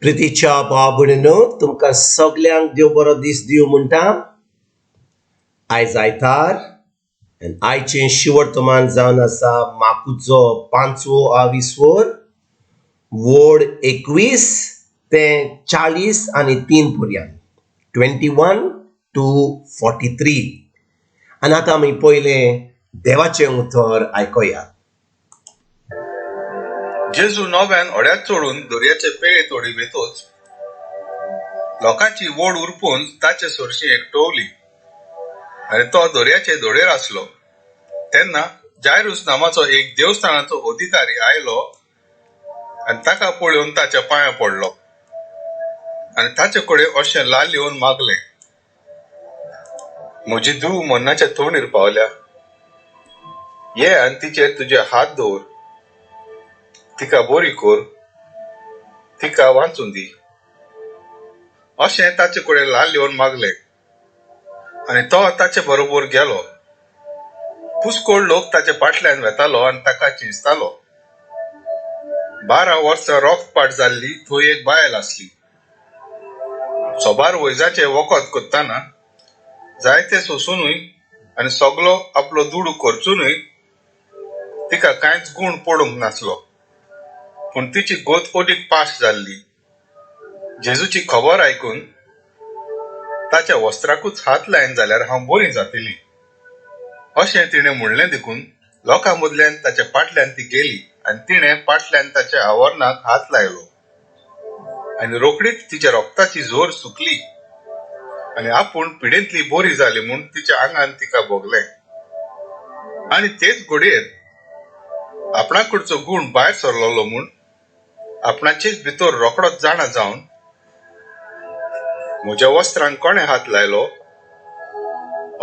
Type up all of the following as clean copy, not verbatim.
प्रितीच्या भाव-भयणींनो, तुमकां सगल्यांक देव बरो दीस दिवं म्हणटा. आयज आयतार आनी आयचें शिवर्तमान जावन आसा माकूचो 5वो आविस्वोर, वोड 21 ते 40 आनी 3 पर्यंत 21 to 43. आनी आतां आमी पयलें देवाचें उतर आयकोया. जेजू नव्यान होड्यात चोडून दर्याचे पेळे तोडी वेतोच लोकांची वोड उरपून ताचे सोरशी एकटवली आनी तो दर्याचे दोडेर आसलो. तेन्ना जायरूस नांवाचो एक देवस्थानाचो अधिकारी आयलो आनी ताका पळोवन ताच्या पांयां पडलो आनी ताचे कडेन अशें लाल येवन मागलें, म्हजी धूव मरणाच्या तोंडीर पावल्या. ये आनी तिचेर तुजे हात दवर, तिका बरी कर, तिका वाचून दी. अशें ताचे कडेन लाल येवन मागलें आनी तो ताचे बरोबर गेलो. पुस्कोळ लोक ताचे फाटल्यान वेतालो आनी ताका चिंचतालो. 12 वर्सां रोगपाट जाल्ली थंय एक बायल आसली. सोबार वैजाचें वखद करतना जायते सोंसूनय आनी सगलो आपलो दुडू खर्चूनय तिका कांयच गूण पडूंक नासलो. पूण तिची गोत ओडीक पाश जाल्ली. जेजूची खबर आयकून ताच्या वस्त्राकूच हात लायन जाल्यार हांव बरी जातली अशें तिणें म्हणलें देखून लोकां मदल्यान ताच्या फाटल्यान ती गेली आनी तिणें फाटल्यान ताच्या आवरणाक हात लायलो आनी रोखडीच तिच्या रोगताची जोर सुकली आनी आपूण पिडेंतली बरी जाली म्हूण तिच्या आंगान तिका भोगलें. आनी तेच घडयेर आपणाकडचो गूण भायर सरलोलो म्हूण आपणाचेच भितर रोकडोच जाणा जावन, म्हज्या वस्त्रांक कोणें हात लायलो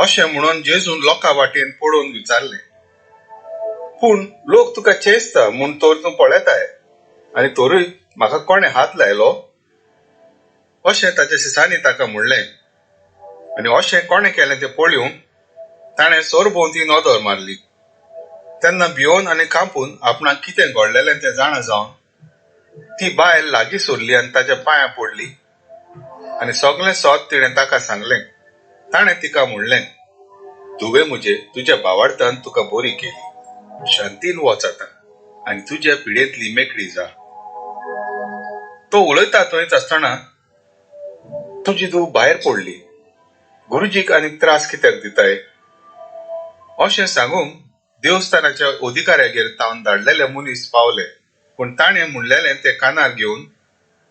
अशें म्हणून जेजून लोकां वाटेन पळोवन विचारलें. पूण लोक तुका चेंचता म्हूण तर तूं पळयताय आनी तोरूय म्हाका कोणें हात लायलो अशें ताच्या शिसांनी ताका म्हणलें. आनी अशें कोणें केलें तें पळोवन ताणें सोरभोंवती नदर मारली. तेन्ना भिवून आनी कांपून आपणाक कितें घडलेलें तें जाणा जावन ती बायल लागीं सरली आनी ताच्या पांयां पडली आनी सगलें सोद तिणें ताका सांगलें. ताणें तिका म्हणलें, तुवें म्हजे तुज्या भावार्थान तुका बरी केली. शांतीन वच आता आनी तुज्या पिडेंतली मेकळी जा. तो उलयता थंयच आसतना तुजी धूव भायर पडली. गुरुजीक आनीक त्रास कित्याक दिताय? अशें सांगूंक देवस्थानाच्या अधिकाऱ्यागेर तावन धाडलेले मनीस पावले. पूण ताणें म्हणलेलें तें कानार घेवन,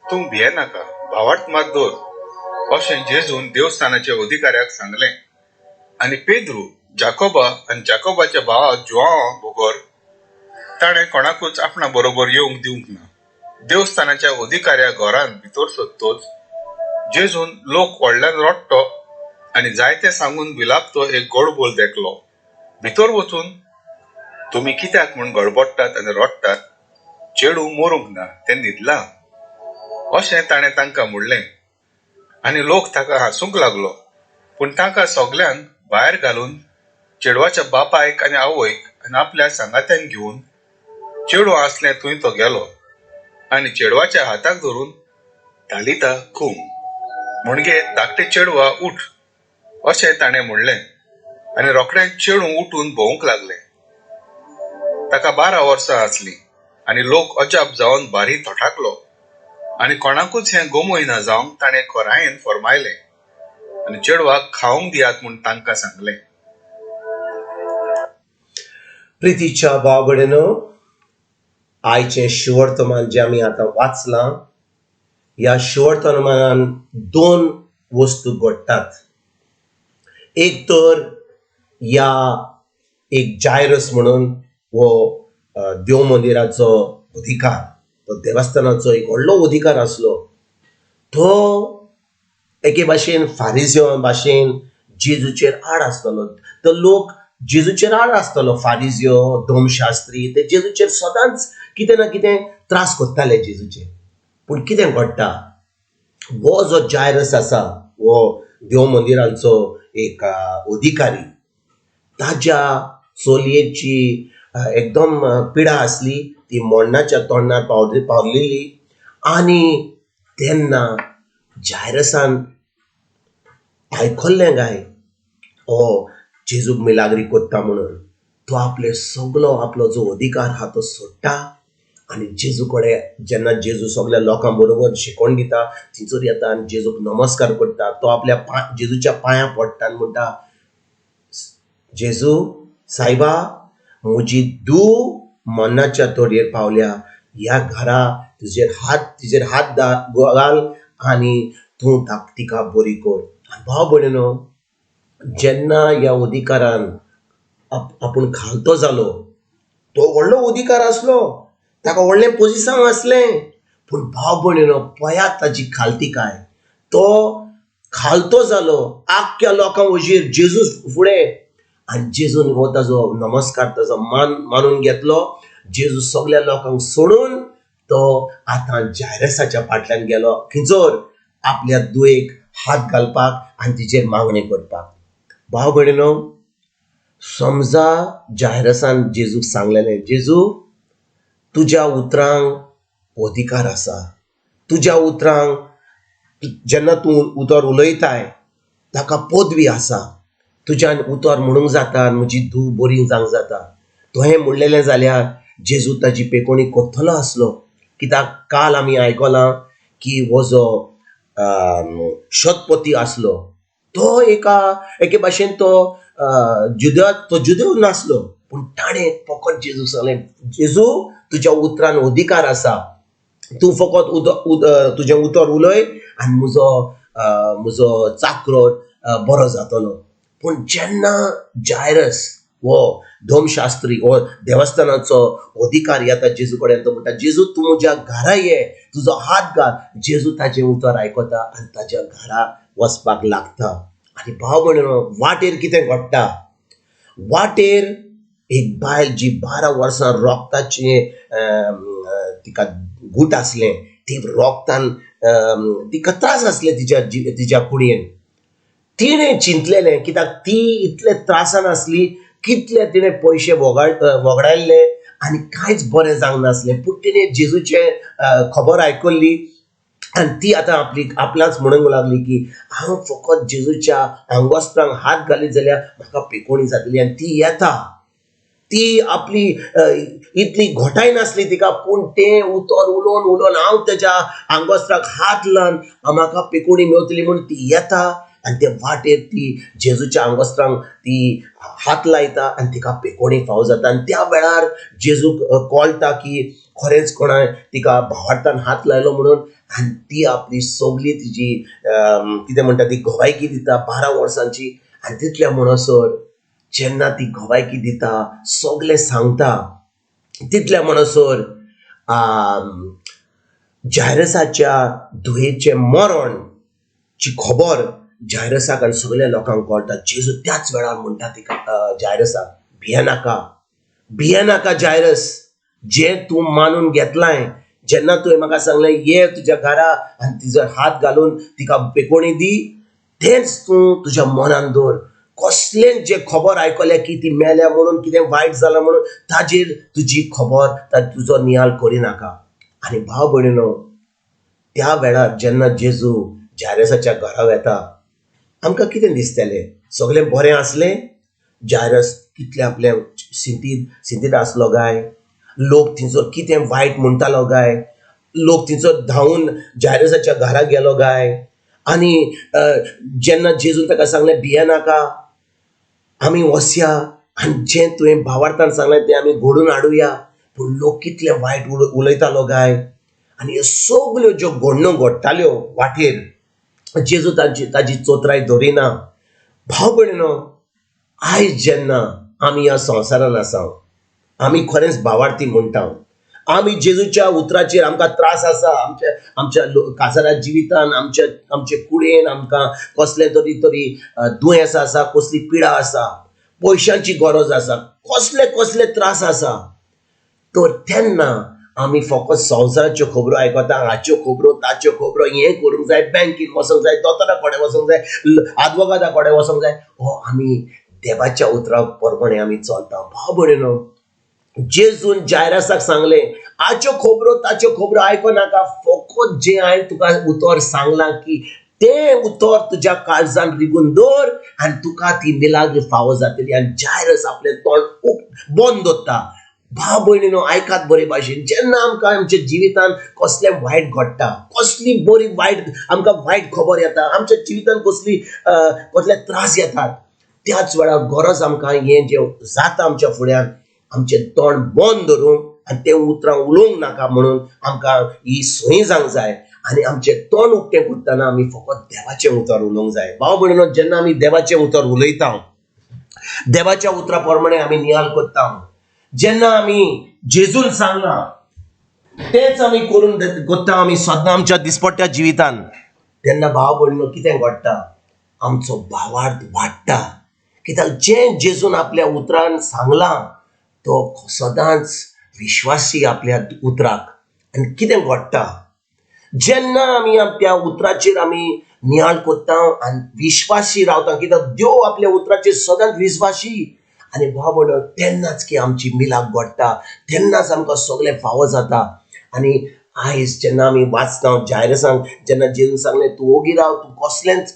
तूं भियेनाका, भावार्थ मात दवर अशें जेजून देवस्थानाच्या अधिकाऱ्याक सांगलें. आनी पेद्रू, जाकोबा आनी जाकोबाच्या भावा जुआंवा बरोबर ताणें कोणाकूच आपणा बरोबर येवंक दिवंक ना. देवस्थानाच्या अधिकाऱ्या घरांत भितर सरतोच जेजून लोक व्हडल्यान रडटो आनी जायते सांगून विलापतो एक गोड बोल देखलो. भितर वचून, तुमी कित्याक म्हूण गडबडटात आनी रडटात? चेडू मरूंक ना, तें न्हिदलां अशें ताणें तांकां म्हणलें. आनी लोक ताका हांसूंक लागलो. पूण तांकां सगल्यांक भायर घालून चेडवाच्या बापायक आनी आवयक आनी आपल्या सांगात्यांक घेवन चेडूं आसलें थंय तो गेलो आनी चेडवाच्या हाताक धरून, तालिता कूम, म्हणजे धाकटें चेडवा उठ अशें ताणें म्हणलें. आनी रोखडेंच चेडूं उठून भोंवूंक लागलें. ताका 12 वर्सां आसलीं आनी लोक अजाप जावन भारी थोठाकलो. आनी कोणाकूच हें गोमूयना जावंक ताणें खोरायेन फर्मायलें आनी चेडवाक खावंक दियात म्हूण तांकां सांगलें. प्रितीच्या भाव-भयणींनो, आयचें शिवर्तमान जें आमी आतां वाचलां, ह्या शिवर्तमानान 2 वस्तू घडटात. एक तर ह्या एक जायरस म्हणून हो देव मंदिराचो अधिकार, तो देवस्थानाचो एक व्हडलो अधिकार आसलो. तो एके भाशेन फारिझ्यो भाशेन जेजूचेर आड आसतलो. तो लोक जेजूचेर आड आसतलो. फारिझ्यो, धर्मशास्त्री ते जेजूचेर सदांच कितें ना कितें त्रास कोत्ताले जेजूचे. पूण कितें घडटा, हो जो जायरस आसा, हो देव मंदिराचो एक अधिकारी, ताज्या चलयेची एकदम पिडा आसली. ती मरणाच्या तोंडार पावलेली आनी तेन्ना जायरसान आयकल्लें काय हो जेजूक मिलाग्री कोत्ता म्हणून तो आपले सगलो आपलो जो अधिकार हा तो सोडटा आनी जेजू कडेन जेन्ना जेजू सगल्या लोकां बरोबर शिकोवन दिता थंयसर येता आनी जेजूक नमस्कार करता. तो आपल्या जेजूच्या पांयां पडटा आनी म्हणटा, जेजू सायबा, म्हजी धूव मरणाच्या तोडयेर पावल्या. ह्या घरा तिचेर हात घाल आनी तूं तिका बरी कर. भाव भयणीनो, जेन्ना ह्या अधिकारान आपूण खालतो जालो, तो व्हडलो अधिकार आसलो, ताका व्हडलें पोजिशन आसलें, पूण भाव भयणीनो पळयात ताची खालतीकाय. तो खालतो जालो आख्ख्या लोकां वजीर जेजू फुडें, आनी जेजून हो ताजो नमस्कार ताजो मानून घेतलो. जेजू सगल्या लोकांक सोडून तो आतां जायरसाच्या फाटल्यान गेलो, खंयसर आपल्या धुयेक हात घालपाक आनी तिचेर मागणी करपाक. भाव भयणीनो, समजा जायरसान जेजूक सांगलेलें, जेजू तुज्या उतरांक अधिकार आसा, तुज्या उतरांक जेन्ना तूं उतर उलयताय ताका पदवी आसा, तुज्यान उतर म्हणूंक जाता आनी म्हजी धूव बरी जावंक जाता. तो हें म्हणलेलें जाल्यार जेजू ताजी पेकोणी करतलो आसलो. कित्याक काल आमी आयकलां की हो जो शतपती आसलो तो एके भाशेन तो जुदेव नासलो, पूण ताणें फकत जेजू सांगलें, जेजू तुज्या उतरान अधिकार आसा, तूं फकत तुजें उतर उलय आनी म्हजो चाकरो बरो जातलो. पूण जेन्ना जायरस हो धर्मशास्त्री हो देवस्थानाचो अधिकारी येता जेजू कडेन, तो म्हणटा, जेजू तूं म्हज्या घरा ये, तुजो हात घाल. जेजू ताचें उतर आयकता आनी ताच्या घरा वचपाक लागता. आनी भाव भयणीनो, वाटेर कितें घडटा? वाटेर एक बायल जी 12 वर्सां रोगताची तिका गूट आसलें, ती रोगतान तिका त्रास आसले तिच्या कुडयेन. तिणें चिंतलेलें, कित्याक ती इतले त्रासान आसली, कितले तिणें पयशे वगडायल्ले आनी कांयच बरें जावंक नासलें, पूण तिणें जेजूचें खबर आयकल्ली आनी ती आतां आपल्याच म्हणूंक लागली की हांव फकत जेजूच्या आंगवस्त्रांक हात घालीत जाल्यार म्हाका पेकोणी जातली. आनी ती येता, ती आपली इतली घोटाय नासली तिका, पूण तें उतर उलोवन हांव तेज्या आंगवस्त्राक हात लावन म्हाका पेकोणी मेवतली म्हणून ती येता. आनी ते वाटेर ती जेजूच्या आंगवस्त्रांक ती हात लायता आनी तिका पेकोणी फावो जाता. आनी त्या वेळार जेजूक कळटा की खरेंच कोणाय तिका भावार्थान हात लायलो म्हणून. आनी ती आपली सगळी तिची कितें म्हणटा ती घोवायकी दिता 12 वर्सांची. आनी तितल्या म्हणसर जेन्ना ती घोवायकी दिता, सगळें सांगता, तितल्या म्हणसर जायरसाच्या धुयेचें मरणची खबर जायरसाक आनी सगळ्या लोकांक कळटा. जेजू त्याच वेळार म्हणटा तिका जायरसाक, भिये नाका जायरस, जें तूं मानून घेतलाय, जेन्ना तुवें म्हाका सांगलें ये तुज्या घरा आनी तिचो हात घालून तिका पेकोणी दी, तेंच तूं तुज्या मनान दवर. कसलें जे खबर आयकल्या की ती मेल्या म्हणून, कितें वायट जालां म्हणून, ताजेर तुजी खबर तुजो नियाळ करिनाका. आनी भाव भयणीनो, त्या वेळार जेन्ना जेजू जायरसाच्या घरा येता, आमकां कितें दिसतलें? सगळें बरें आसलें? जायरस कितलें आपलें सिंतीत आसलो काय? लोक थंयसर कितें वायट म्हणटालो काय? लोक थंयसर धांवून जायरसाच्या घरा गेलो काय? आनी जेन्ना जेजून ताका सांगलें भिये नाका, आमी वसया आनी जें तुवें भावार्थान सांगलें तें आमी घडोवन हाडुया, पूण लोक कितले वायट उलयतालो काय? आनी ह्यो सगल्यो ज्यो घडणो घडटाल्यो वाटेर, जेजू ताजी चोत्राय धरिना. भाव भयणीनो, आयज जेन्ना आमी ह्या संवसारान आसा, आमी खरेंच भावार्थी म्हणटा, आमी जेजूच्या उतराचेर आमकां त्रास आसा, आमच्या कासाऱ्या जिवितान, आमचे कुडयेन आमकां कसले तरी दुयेंस आसा, कसली पिडा आसा, पयशांची गरज आसा, कसले त्रास आसा, तर तेन्ना आमी फकत संवसाराच्यो खबरो आयकता, हाच्यो खबरो ताच्यो खबरो, हें करूंक जाय, बँकेन वचूंक जाय, दोतोरा कडेन वचूंक जाय, आदवोगादा कडेन वचूंक जाय. हो आमी देवाच्या उतरा प्रमाणे आमी चलता. भाव भयणीनो, जेजून जायरसाक सांगलें, हाच्यो खबरो ताच्यो खबरो आयको नाका, फकत फकत जे हांवें तुका उतर सांगलां की ते उतर तुज्या काळजान रिगून दवर आनी तुका ती मिलाग्र फावो जातली आनी जायरस आपलें तोंड बंद दवरता. भाव भयणीनो, आयकात बरे भाशेन, जेन्ना आमकां आमच्या जिवितान कसलें वायट घडटा, कसली बरी वायट आमकां वायट खबर येता, आमच्या जिवितान कसले त्रास येतात, त्याच वेळार गरज आमकां हें जें जाता आमच्या फुड्यान आमचें तोंड बंद धरून आनी तें उतरां उलोवंक नाका म्हणून आमकां ही संय जावंक जाय. आनी आमचें तोंड उक्तें करतना आमी फकत देवाचें उतर उलोवंक जाय. भाव भयणीनो, जेन्ना आमी देवाचें उतर उलयता, देवाच्या उतरा प्रमाणे आमी नियाळ करता, जेन्ना आमी जेजून सांगलां तेच आमी करून करता आमी सदां आमच्या दिसपट्ट्या जिवितान, तेन्ना भाव भयणीनो कितें घडटा, आमचो भावार्थ वाडटा. कित्याक जें जेजून आपल्या उतरान सांगलां तो सदांच विश्वासी आपल्या उतराक. आनी कितें घडटा, जेन्ना आमी त्या उतराचेर आमी नियाळ करता आनी विश्वासी रावता, कित्याक देव आपल्या उतराचेर सदांच विश्वासी. आनी भाव भयणीनो, तेन्नाच की आमची मिलाप घडटा, तेन्नाच आमकां सगळें फावो जाता. आनी आयज जेन्ना आमी वाचता जायरसांक, जेन्ना जेजून सांगलें तूं ओगी राव, तूं कसलेंच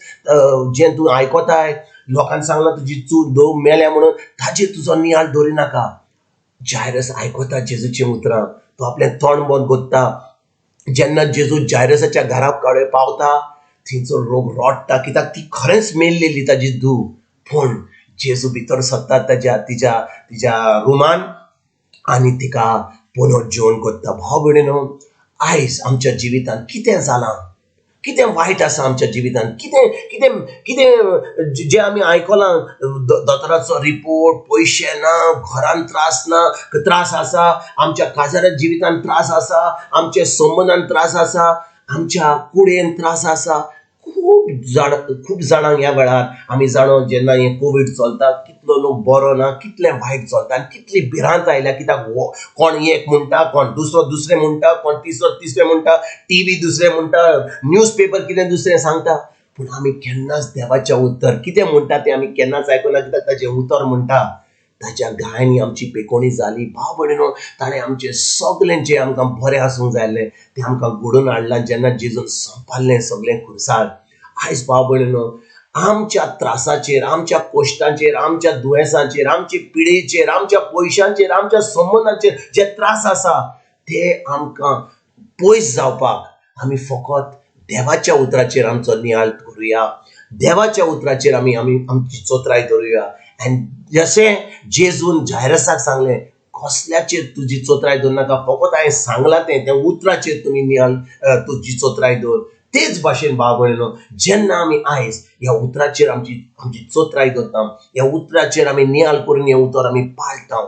जें तूं आयकोताय, लोकांक सांगलां तुजी चूक देव मेल्या म्हणून ताजेर तुजो नियाळ दवरिनाका. जायरस आयकोता जेजूचें उतरां, तो आपलें तोंड बंद करता. जेन्ना जेजू जायरसाच्या घरा कडेन पावता, थंयचो लोक रडटा, कित्याक ती खरेंच मेल्लेली ताजी धूव. पूण जेजू भितर सरता तिच्या रुमान आनी तिका पुनर्जीवन करता. भाव भयणीनो, आयज आमच्या जिवितान कितें जालां, कितें वायट आसा आमच्या जिवितान, कितें कितें कितें जें आमी आयकलां, दोतोराचो रिपोर्ट, पयशे ना, घरान त्रास आसा, आमच्या काजाऱ्या जिवितान त्रास आसा, आमच्या संबंधान त्रास आसा, आमच्या कुडेन त्रास आसा. खूब जाणांक ह्या वेळार आमी जाणो, जेन्ना हें कोवीड चलता, कितलो लोक बरो ना, कितलें वायट चलता आनी कितली भिरांत आयल्या. कित्याक कोण एक म्हणटा, कोण दुसरें म्हणटा, कोण तिसरें म्हणटा, टीव्ही दुसरें म्हणटा, न्यूज पेपर कितें दुसरें सांगता. पूण आमी केन्नाच देवाच्या उतर कितें म्हणटा तें आमी केन्नाच आयकना, कित्याक ताचें उतर म्हणटा ताच्या गायनी आमची पेकोणी जाली. भाव भयणीनो, ताणें आमचें सगळें जें आमकां बरें आसूंक जायलें तें आमकां घडोवन हाडलां जेन्ना जेजून संपारलें सगळें खुरसार. आयज भाव भयणीनो, आमच्या त्रासाचेर, आमच्या कश्टांचेर, आमच्या दुयेंसांचेर, आमच्या पिडेचेर, आमच्या पयशांचेर, आमच्या संबंधांचेर जे त्रास आसा ते आमकां पयस जावपाक आमी फकत देवाच्या उतराचेर आमचो नियाळ करुया, देवाच्या उतराचेर आमी आमची चोत्राय धरुया. आनी जशें जेजून जायरसाक सांगलें, कसल्याचेर तुजी चोत्राय दवरनाका, फकत हांवें सांगलां तें उतराचेर तुमी नियाळ तुजी चोत्राय दवर. तेच भाशेन भाव भयणीनो, जेन्ना आमी आयज ह्या उतराचेर आमची चोत्राय दवरता, ह्या उतराचेर आमी नियाळ करून हें उतर आमी पाळटा,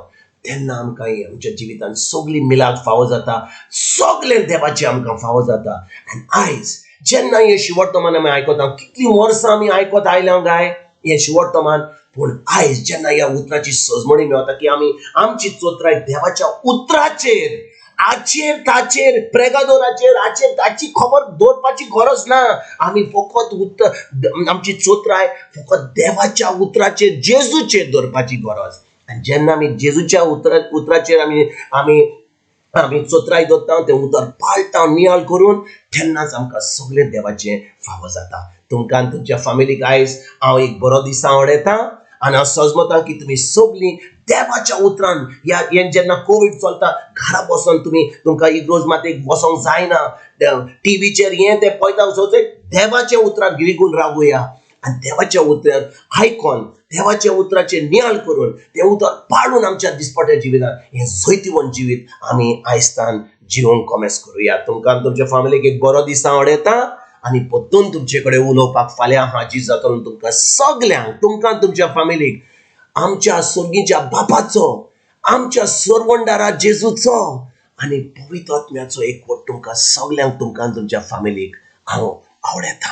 तेन्ना आमकां आमच्या जिवितान सगळी मिलाद फावो जाता, सगळें देवाचें आमकां फावो जाता. आनी आयज जेन्ना हें शिवोर्तमान आमी आयकता, कितलीं वर्सां आमी आयकत आयल्या काय हें शिवोर्तमान, पूण आयज जेन्ना ह्या उतराची सजमणी मेळटा की आमी आमची चोत्राय देवाच्या उतराचेर, ताचेर प्रेगादोराचेर ताची खबर दवरपाची गरज ना. आमी फकत आमची चोत्राय फकत देवाच्या उतराचेर, जेजूचेर दवरपाची गरज. आनी जेन्ना आमी जेजूच्या उतराचेर आमी चोत्राय दवरता, तें उतर पाळटा नियाळ करून, तेन्नाच आमकां सगळें देवाचें फावो जाता. तुमकां आनी तुमच्या फॅमिलीक आयज हांव एक बरो दीस आवडयतां आनी हांव सजमतां की तुमी सगळीं देवाच्या उतरान हें जेन्ना कोवीड चलता, घरा बसून तुमकां इग्रोज मातेक वसोंक जायना, टीव्हीचेर हें तें पळयता वचोंक, देवाच्या उतराक गिळगून रावुया आनी देवाच्या उतर आयकोन, देवाच्या उतराचेर नियाळ करून, तें उतर पाळून आमच्या दिसपट्या जिवितान हें जैतिवंत जिवीत आमी आयजतान जिवंक कमेस करुया. तुमकां तुमच्या फॅमिलीक एक बरो दीस आवडयतां आनी परतून तुमचे कडेन उलोवपाक फाल्यां हाजीर जातलो. तुमकां सगल्यांक, तुमकां तुमच्या फॅमिलीक आमच्या सर्गीच्या बापाचो, आमच्या सर्वंडारा जेजूचो आनी पवित्र आत्म्याचो एकवट तुमकां सगल्यांक, तुमकां तुमच्या फॅमिलीक हांव आवडयतां.